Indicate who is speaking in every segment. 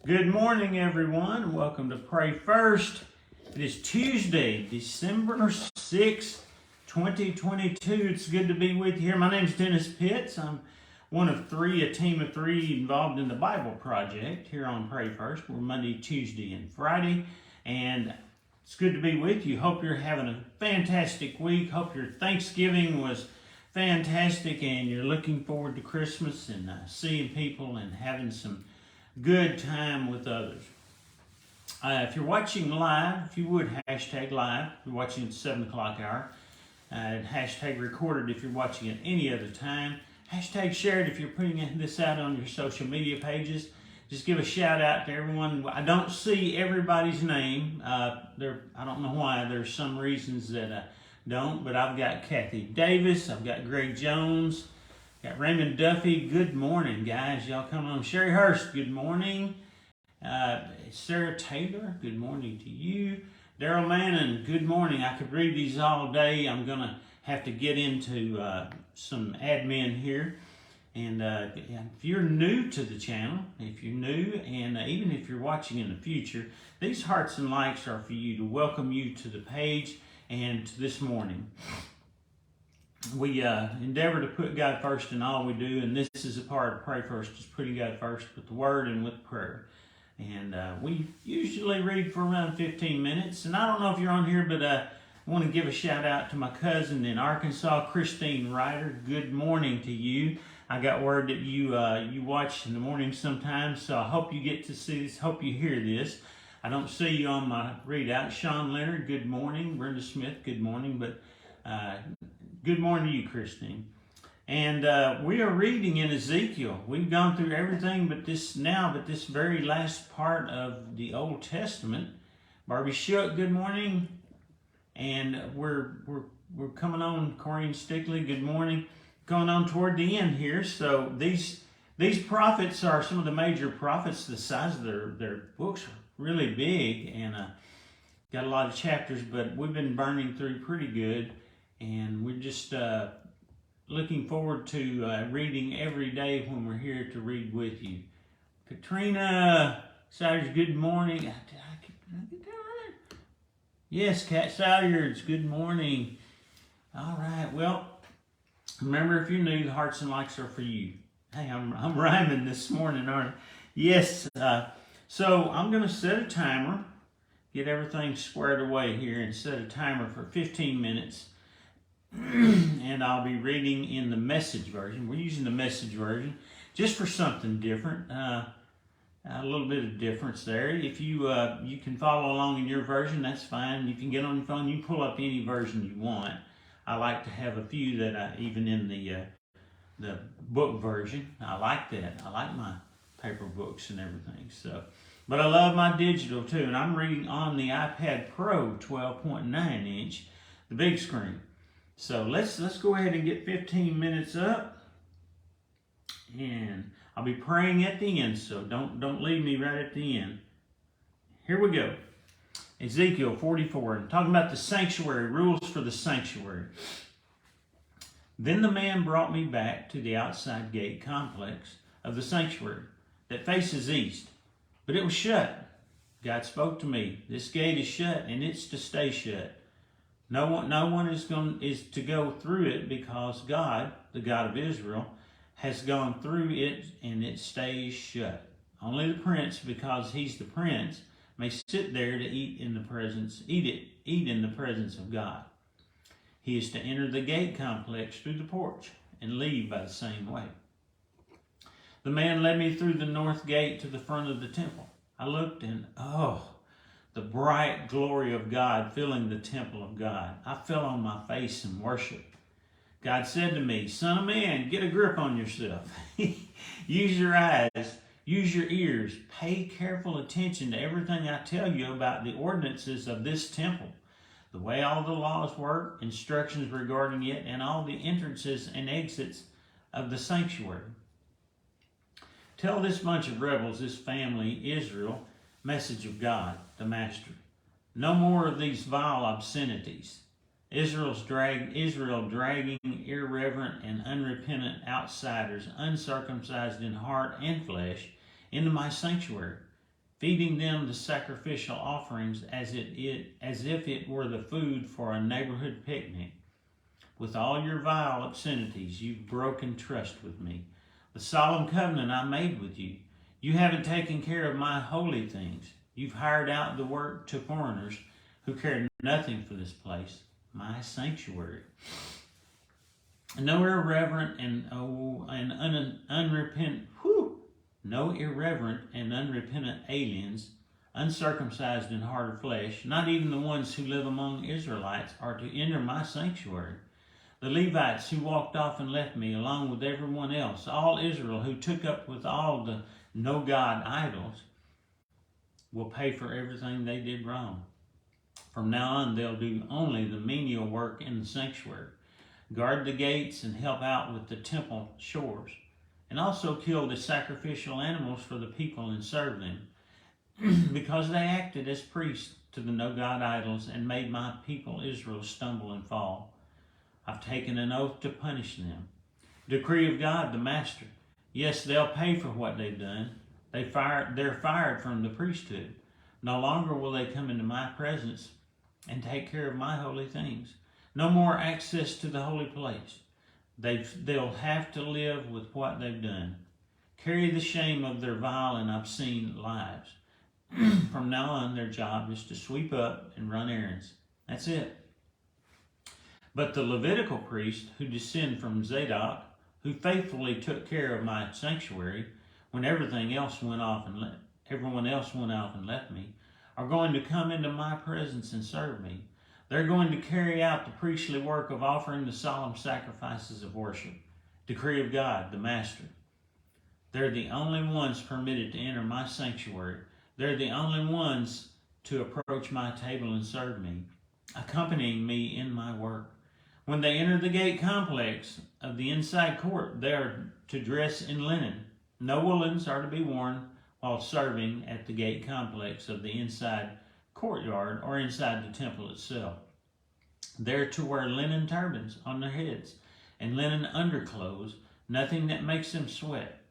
Speaker 1: Good morning, everyone. Welcome to Pray First. It is Tuesday, December 6th, 2022. It's good to be with you here. My name is Dennis Pitts. I'm one of three, a team of three involved in the Bible Project here on Pray First. We're Monday, Tuesday, and Friday. And it's good to be with you. Hope you're having a fantastic week. Hope your Thanksgiving was fantastic and you're looking forward to Christmas and seeing people and having some good time with others. If you're watching live, if you would, hashtag live. If you're watching at 7 o'clock hour. Hashtag recorded if you're watching at any other time. Hashtag shared if you're putting this out on your social media pages. Just give a shout out to everyone. I don't see everybody's name. I don't know why. There's some reasons that I don't, but I've got Kathy Davis. I've got Greg Jones. Got Raymond Duffy. Good morning, guys. Y'all come on. Sherry Hurst, good morning. Sarah Taylor, good morning to you. Daryl Mannon, good morning. I could read these all day. I'm going to have to get into some admin here. And if you're new to the channel, if you're new, and even if you're watching in the future, these hearts and likes are for you to welcome you to the page and to this morning. We endeavor to put God first in all we do, and this is a part of Pray First, is putting God first with the Word and with prayer. And we usually read for around 15 minutes. And I don't know if you're on here, but I want to give a shout out to my cousin in Arkansas, Christine Ryder. Good morning to you. I got word that you watch in the morning sometimes, so I hope you get to see this. Hope you hear this. I don't see you on my readout. Sean Leonard, good morning. Brenda Smith, good morning. But good morning to you, Christine. And we are reading in Ezekiel. We've gone through everything but this very last part of the Old Testament. Barbie Shook, good morning. And we're coming on. Corrine Stickley, good morning. Going on toward the end here. So these prophets are some of the major prophets. The size of their books are really big and got a lot of chapters, but we've been burning through pretty good. And we're just looking forward to reading every day when we're here to read with you. Katrina Salyards, good morning. Did I get that right? Yes, Kat Salyards, good morning. All right, well, remember, if you're new, the hearts and likes are for you. Hey, I'm rhyming this morning, aren't I? Yes, so I'm going to set a timer, get everything squared away here, and set a timer for 15 minutes. And I'll be reading in the Message version. We're using the Message version just for something different, a little bit of difference there. If you can follow along in your version, that's fine. You can get on your phone, you pull up any version you want. I like to have a few that even in the book version. I like that. I like my paper books and everything. So, but I love my digital too, and I'm reading on the iPad Pro 12.9 inch, the big screen. So let's go ahead and get 15 minutes up, and I'll be praying at the end, so don't leave me right at the end. Here we go. Ezekiel 44, talking about the sanctuary, rules for the sanctuary. Then the man brought me back to the outside gate complex of the sanctuary that faces east, but it was shut. God spoke to me, this gate is shut, and it's to stay shut. No one is to go through it, because God, the God of Israel, has gone through it, and it stays shut. Only the prince, because he's the prince, may sit there to eat in the presence of God. He is to enter the gate complex through the porch and leave by the same way. The man led me through the north gate to the front of the temple. I looked, and the bright glory of God filling the temple of God. I fell on my face in worship. God said to me, "Son of man, get a grip on yourself. Use your eyes, use your ears. Pay careful attention to everything I tell you about the ordinances of this temple, the way all the laws work, instructions regarding it, and all the entrances and exits of the sanctuary. Tell this bunch of rebels, this family, Israel, message of God, the Master. No more of these vile obscenities. Israel dragging irreverent and unrepentant outsiders, uncircumcised in heart and flesh, into my sanctuary, feeding them the sacrificial offerings as if it were the food for a neighborhood picnic. With all your vile obscenities, you've broken trust with me. The solemn covenant I made with you. You haven't taken care of my holy things. You've hired out the work to foreigners who care nothing for this place, my sanctuary. No irreverent and unrepentant aliens, uncircumcised in heart or flesh, not even the ones who live among Israelites, are to enter my sanctuary. The Levites who walked off and left me, along with everyone else, all Israel who took up with all the no-God idols, will pay for everything they did wrong. From now on, they'll do only the menial work in the sanctuary, guard the gates and help out with the temple chores, and also kill the sacrificial animals for the people and serve them, because they acted as priests to the no-God idols and made my people Israel stumble and fall. I've taken an oath to punish them. Decree of God, the Master. Yes, they'll pay for what they've done. They're fired from the priesthood. No longer will they come into my presence and take care of my holy things. No more access to the holy place. They'll have to live with what they've done. Carry the shame of their vile and obscene lives. From now on, their job is to sweep up and run errands. That's it. But the Levitical priests who descend from Zadok, who faithfully took care of my sanctuary when everyone else went off and left me, are going to come into my presence and serve me. They're going to carry out the priestly work of offering the solemn sacrifices of worship. Decree of God, the Master. They're the only ones permitted to enter my sanctuary. They're the only ones to approach my table and serve me, accompanying me in my work. When they enter the gate complex of the inside court, they are to dress in linen. No woolens are to be worn while serving at the gate complex of the inside courtyard or inside the temple itself. They're to wear linen turbans on their heads and linen underclothes, nothing that makes them sweat.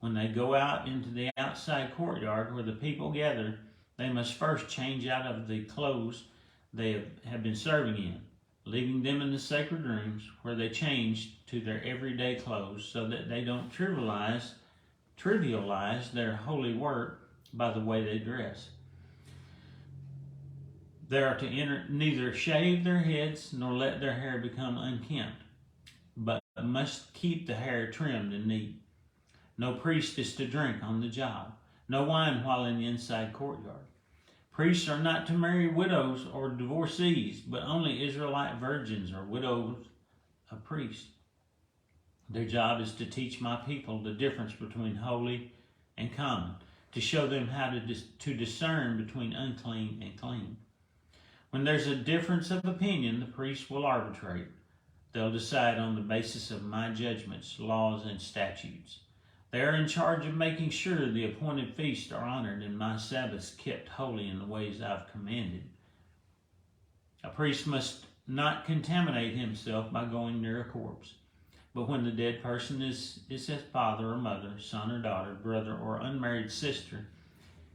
Speaker 1: When they go out into the outside courtyard where the people gather, they must first change out of the clothes they have been serving in, leaving them in the sacred rooms where they change to their everyday clothes so that they don't trivialize their holy work by the way they dress. They are to neither shave their heads nor let their hair become unkempt, but must keep the hair trimmed and neat. No priest is to drink on the job, no wine while in the inside courtyard. Priests are not to marry widows or divorcees, but only Israelite virgins or widows of priests. Their job is to teach my people the difference between holy and common, to show them how to discern between unclean and clean. When there's a difference of opinion, the priest will arbitrate. They'll decide on the basis of my judgments, laws, and statutes. They are in charge of making sure the appointed feasts are honored and my Sabbaths kept holy in the ways I've commanded. A priest must not contaminate himself by going near a corpse. But when the dead person is his father or mother, son or daughter, brother or unmarried sister,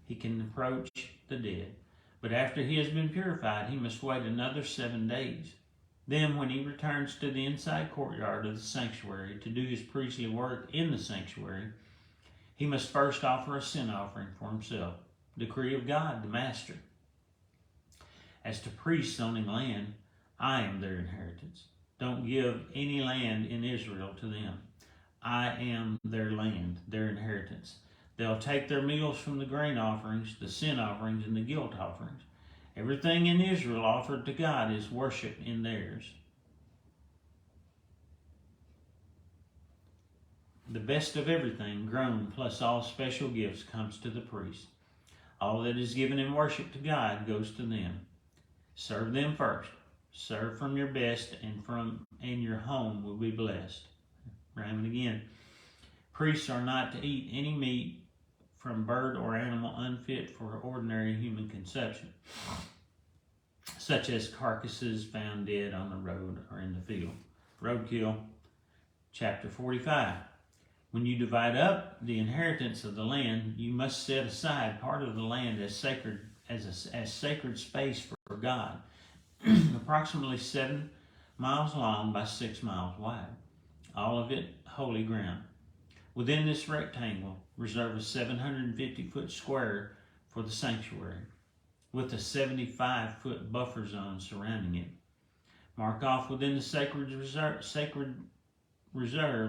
Speaker 1: he can approach the dead. But after he has been purified, he must wait another 7 days. Then when he returns to the inside courtyard of the sanctuary to do his priestly work in the sanctuary, he must first offer a sin offering for himself. Decree of God, the Master. As to priests owning land, I am their inheritance. Don't give any land in Israel to them. I am their land, their inheritance. They'll take their meals from the grain offerings, the sin offerings, and the guilt offerings. Everything in Israel offered to God is worship in theirs. The best of everything, grown plus all special gifts, comes to the priest. All that is given in worship to God goes to them. Serve them first. Serve from your best, and your home will be blessed. Rhyming again. Priests are not to eat any meat from bird or animal unfit for ordinary human consumption, such as carcasses found dead on the road or in the field. Roadkill, chapter 45. When you divide up the inheritance of the land, you must set aside part of the land as sacred as sacred space for God, approximately 7 miles long by 6 miles wide, all of it holy ground. Within this rectangle, reserve a 750-foot square for the sanctuary, with a 75-foot buffer zone surrounding it. Mark off within the sacred reserve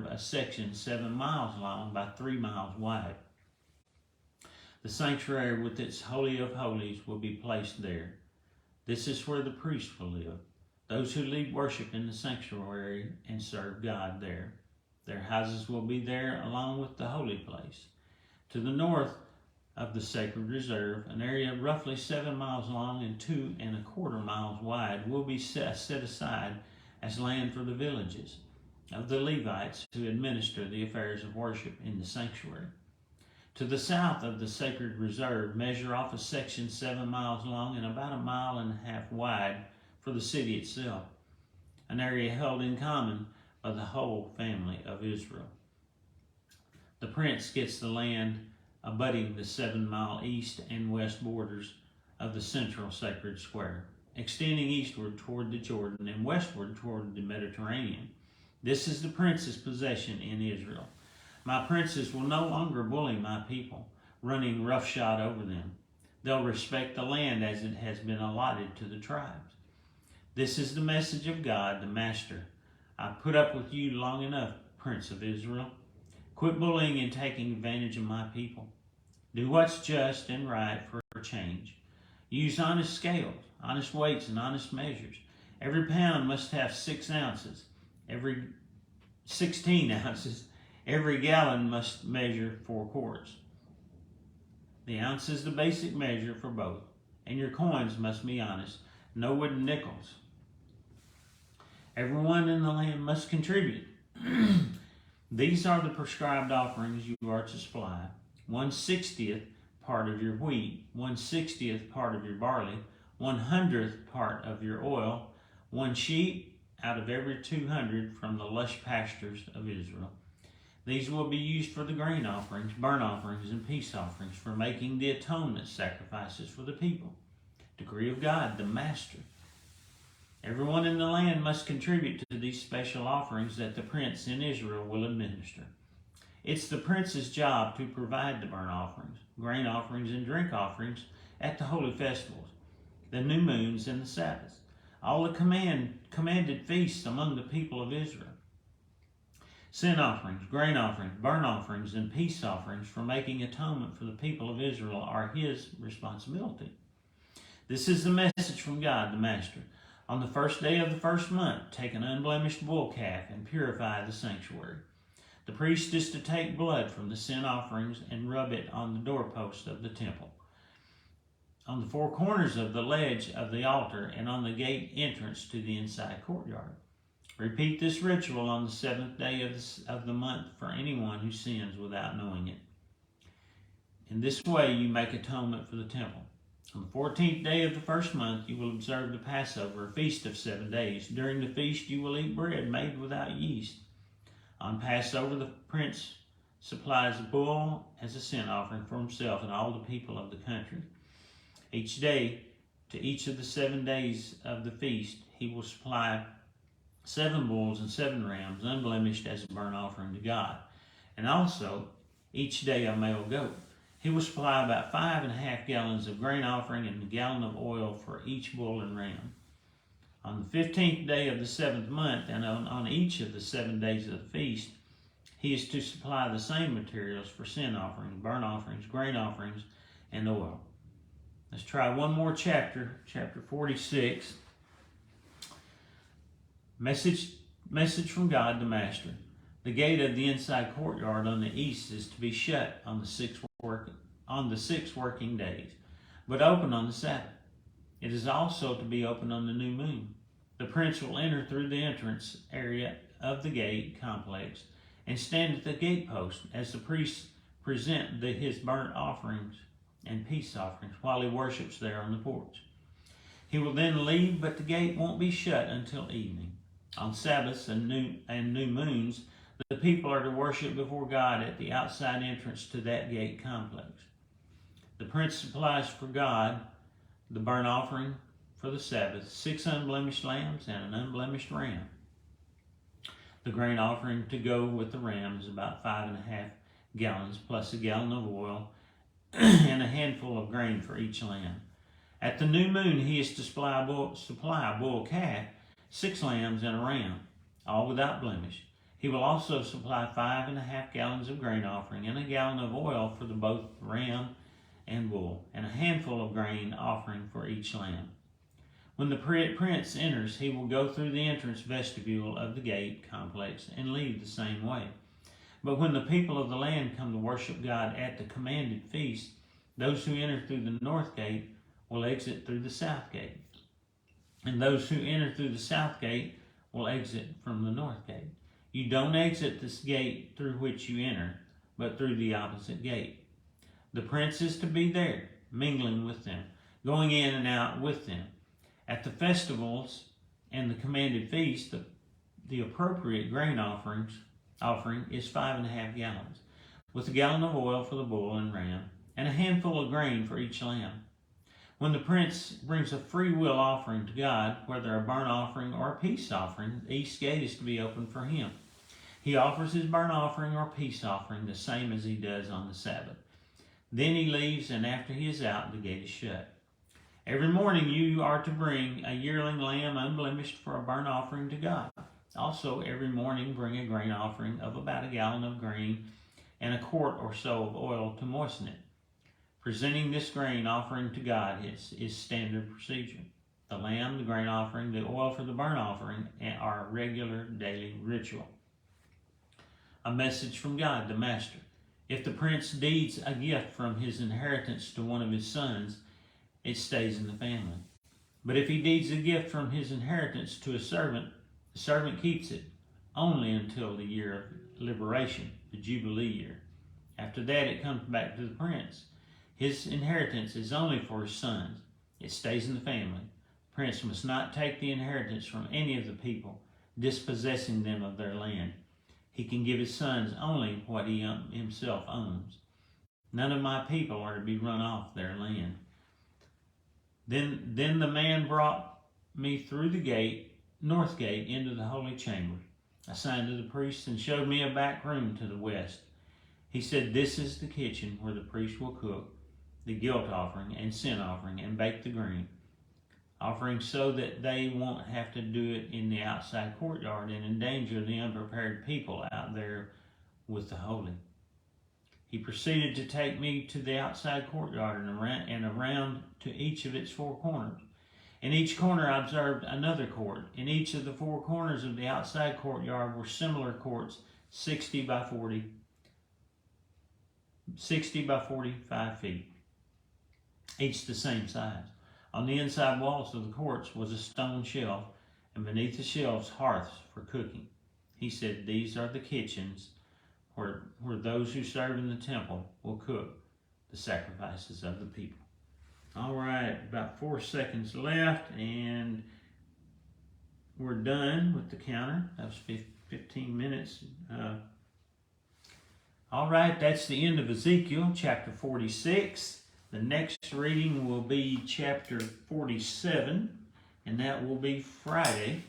Speaker 1: a section 7 miles long by 3 miles wide. The sanctuary with its Holy of Holies will be placed there. This is where the priests will live, those who lead worship in the sanctuary and serve God there. Their houses will be there along with the holy place. To the north of the sacred reserve, an area roughly 7 miles long and 2¼ miles wide will be set aside as land for the villages of the Levites who administer the affairs of worship in the sanctuary. To the south of the sacred reserve, measure off a section 7 miles long and about 1.5 miles wide for the city itself, an area held in common by the whole family of Israel. The prince gets the land abutting the 7-mile east and west borders of the central sacred square, extending eastward toward the Jordan and westward toward the Mediterranean. This is the prince's possession in Israel. My princes will no longer bully my people, running roughshod over them. They'll respect the land as it has been allotted to the tribes. This is the message of God, the Master. I've put up with you long enough, Prince of Israel. Quit bullying and taking advantage of my people. Do what's just and right for a change. Use honest scales, honest weights, and honest measures. Every pound must have 6 ounces. Every 16 ounces. Every gallon must measure 4 quarts. The ounce is the basic measure for both, and your coins must be honest. No wooden nickels. Everyone in the land must contribute. These are the prescribed offerings you are to supply. 1/60th part of your wheat, 1/60th part of your barley, 1/100th part of your oil, 1 sheep out of every 200 from the lush pastures of Israel. These will be used for the grain offerings, burnt offerings, and peace offerings, for making the atonement sacrifices for the people. Decree of God, the Master. Everyone in the land must contribute to these special offerings that the prince in Israel will administer. It's the prince's job to provide the burnt offerings, grain offerings, and drink offerings at the holy festivals, the new moons, and the Sabbaths, all the commanded feasts among the people of Israel. Sin offerings, grain offerings, burnt offerings, and peace offerings for making atonement for the people of Israel are his responsibility. This is the message from God, the Master. On the first day of the first month, take an unblemished bull calf and purify the sanctuary. The priest is to take blood from the sin offerings and rub it on the doorpost of the temple, on the 4 corners of the ledge of the altar, and on the gate entrance to the inside courtyard. Repeat this ritual on the 7th day of the month for anyone who sins without knowing it. In this way you make atonement for the temple. On the 14th day of the first month, you will observe the Passover, a feast of 7 days. During the feast, you will eat bread made without yeast. On Passover, the prince supplies a bull as a sin offering for himself and all the people of the country. Each day, to each of the 7 days of the feast, he will supply 7 bulls and 7 rams, unblemished as a burnt offering to God, and also each day a male goat. He will supply about 5½ gallons of grain offering and a gallon of oil for each bull and ram. On the 15th day of the 7th month, and on each of the 7 days of the feast, he is to supply the same materials for sin offerings, burnt offerings, grain offerings, and oil. Let's try one more chapter, chapter 46. Message from God, the Master. The gate of the inside courtyard on the east is to be shut on the 6 working days, but open on the Sabbath. It is also to be open on the new moon. The prince will enter through the entrance area of the gate complex and stand at the gatepost as the priests present his burnt offerings and peace offerings while he worships there on the porch. He will then leave, but the gate won't be shut until evening. On Sabbaths and new moons, the people are to worship before God at the outside entrance to that gate complex. The prince supplies for God the burnt offering for the Sabbath, 6 unblemished lambs and an unblemished ram. The grain offering to go with the ram is about 5.5 gallons, plus a gallon of oil and a handful of grain for each lamb. At the new moon, he is to supply a bull calf, 6 lambs, and a ram, all without blemish. He will also supply 5.5 gallons of grain offering and a gallon of oil for both ram and bull, and a handful of grain offering for each lamb. When the prince enters, he will go through the entrance vestibule of the gate complex and leave the same way. But when the people of the land come to worship God at the commanded feast, those who enter through the north gate will exit through the south gate, and those who enter through the south gate will exit from the north gate. You don't exit this gate through which you enter, but through the opposite gate. The prince is to be there, mingling with them, going in and out with them. At the festivals and the commanded feast, the appropriate grain offering is 5.5 gallons, with a gallon of oil for the bull and ram, and a handful of grain for each lamb. When the prince brings a free will offering to God, whether a burnt offering or a peace offering, the east gate is to be open for him. He offers his burnt offering or peace offering the same as he does on the Sabbath. Then he leaves, and after he is out, the gate is shut. Every morning you are to bring a yearling lamb unblemished for a burnt offering to God. Also, every morning bring a grain offering of about a gallon of grain and a quart or so of oil to moisten it. Presenting this grain offering to God is standard procedure. The lamb, the grain offering, the oil for the burnt offering are a regular daily ritual. A message from God, the Master. If the prince deeds a gift from his inheritance to one of his sons, it stays in the family. But if he deeds a gift from his inheritance to a servant, the servant keeps it only until the year of liberation, the Jubilee year. After that, it comes back to the prince. His inheritance is only for his sons. It stays in the family. The prince must not take the inheritance from any of the people, dispossessing them of their land. He can give his sons only what he himself owns. None of my people are to be run off their land. Then the man brought me through the gate, north gate, into the holy chamber, assigned to the priests, and showed me a back room to the west. He said, "This is the kitchen where the priest will cook the guilt offering and sin offering and bake the grain offering, so that they won't have to do it in the outside courtyard and endanger the unprepared people out there with the holy." He proceeded to take me to the outside courtyard and around to each of its 4 corners. In each corner I observed another court. In each of the 4 corners of the outside courtyard were similar courts, 60 by 45 feet, each the same size. On the inside walls of the courts was a stone shelf, and beneath the shelves hearths for cooking. He said, "These are the kitchens where those who serve in the temple will cook the sacrifices of the people." All right, about 4 seconds left, and we're done with the counter. That was 15 minutes. All right, that's the end of Ezekiel chapter 46. The next reading will be chapter 47, and that will be Friday.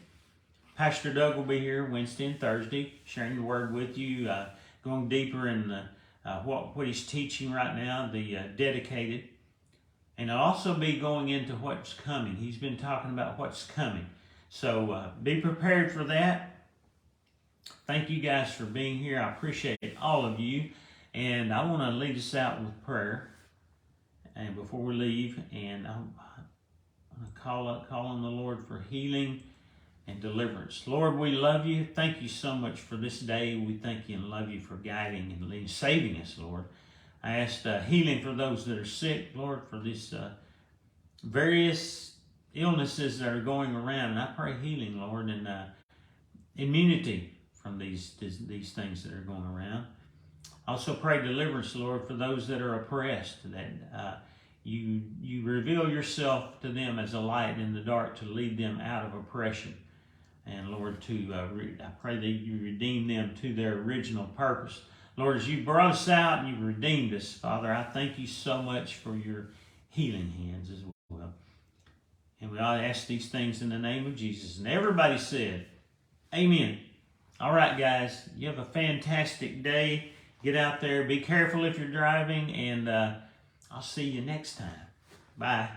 Speaker 1: Pastor Doug will be here Wednesday and Thursday, sharing the word with you, going deeper in what he's teaching right now, the dedicated. And I'll also be going into what's coming. He's been talking about what's coming. So be prepared for that. Thank you guys for being here. I appreciate all of you. And I want to lead us out with prayer. And before we leave, and I'm going to call on the Lord for healing and deliverance. Lord, we love you. Thank you so much for this day. We thank you and love you for guiding and saving us, Lord. I asked healing for those that are sick, Lord, for these various illnesses that are going around. And I pray healing, Lord, and immunity from these things that are going around. I also pray deliverance, Lord, for those that are oppressed, that you reveal yourself to them as a light in the dark to lead them out of oppression. And Lord, I pray that you redeem them to their original purpose. Lord, as you brought us out and you redeemed us, Father, I thank you so much for your healing hands as well. And we all ask these things in the name of Jesus. And everybody said, amen. All right, guys, you have a fantastic day. Get out there. Be careful if you're driving, and I'll see you next time. Bye.